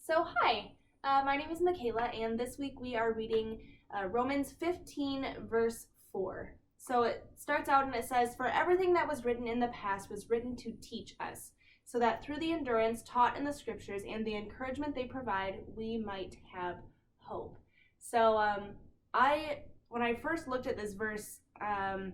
Hi, my name is Michaela, and this week we are reading Romans 15, verse 4. So it starts out and it says, "For everything that was written in the past was written to teach us, so that through the endurance taught in the scriptures and the encouragement they provide, we might have hope." So when I first looked at this verse, there's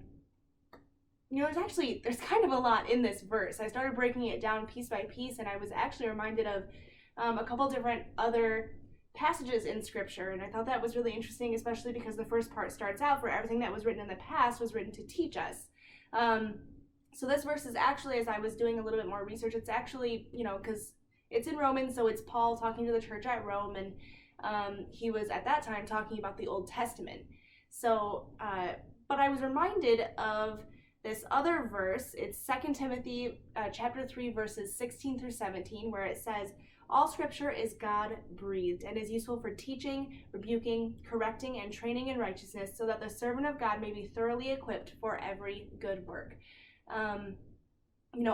kind of a lot in this verse. I started breaking it down piece by piece, and I was actually reminded of a couple different other passages in scripture, and I thought that was really interesting, especially because the first part starts out, "For everything that was written in the past was written to teach us." So this verse is actually, as I was doing a little bit more research, it's actually, because it's in Romans, so it's Paul talking to the church at Rome, and he was at that time talking about the Old Testament. So, but I was reminded of this other verse. It's 2 Timothy chapter 3, verses 16 through 17, where it says, "All scripture is God-breathed and is useful for teaching, rebuking, correcting, and training in righteousness, so that the servant of God may be thoroughly equipped for every good work."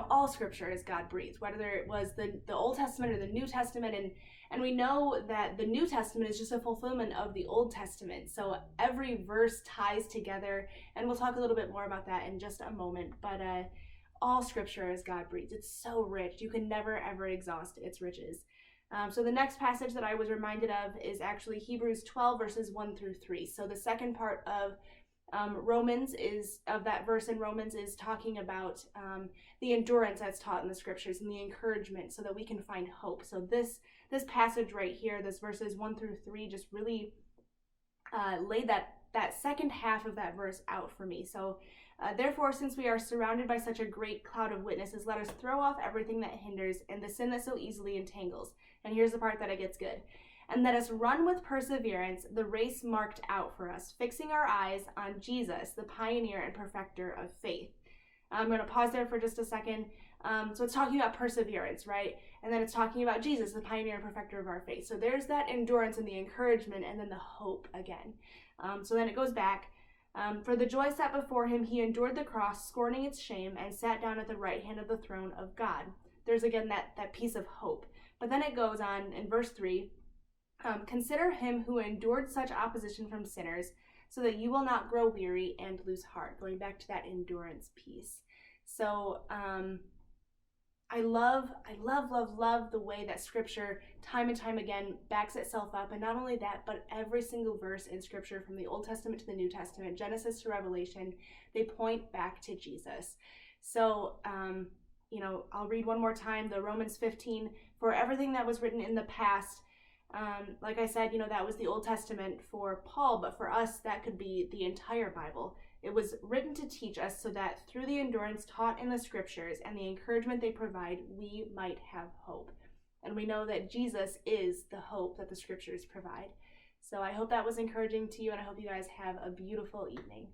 All scripture is God-breathed, whether it was the Old Testament or the New Testament, and we know that the New Testament is just a fulfillment of the Old Testament. So every verse ties together, and we'll talk a little bit more about that in just a moment. But all scripture is God-breathed. It's so rich. You can never, ever exhaust its riches. So the next passage that I was reminded of is actually Hebrews 12, verses 1 through 3. So the second part of that verse in Romans is talking about the endurance that's taught in the scriptures and the encouragement so that we can find hope. So this passage right here, this verses 1 through 3, just really laid that second half of that verse out for me. So therefore, since we are surrounded by such a great cloud of witnesses, let us throw off everything that hinders and the sin that so easily entangles. And here's the part that it gets good. "And let us run with perseverance the race marked out for us, fixing our eyes on Jesus, the pioneer and perfecter of faith." I'm going to pause there for just a second. So it's talking about perseverance, right? And then it's talking about Jesus, the pioneer and perfecter of our faith. So there's that endurance and the encouragement, and then the hope again. So then it goes back. "For the joy set before him, he endured the cross, scorning its shame, and sat down at the right hand of the throne of God." There's again that piece of hope. But then it goes on in verse 3, "Consider him who endured such opposition from sinners, so that you will not grow weary and lose heart." Going back to that endurance piece. So I love the way that scripture time and time again backs itself up. And not only that, but every single verse in scripture, from the Old Testament to the New Testament, Genesis to Revelation, they point back to Jesus. So I'll read one more time the Romans 15. "For everything that was written in the past," like I said, that was the Old Testament for Paul, but for us, that could be the entire Bible. "It was written to teach us, so that through the endurance taught in the scriptures and the encouragement they provide, we might have hope." And we know that Jesus is the hope that the scriptures provide. So I hope that was encouraging to you, and I hope you guys have a beautiful evening.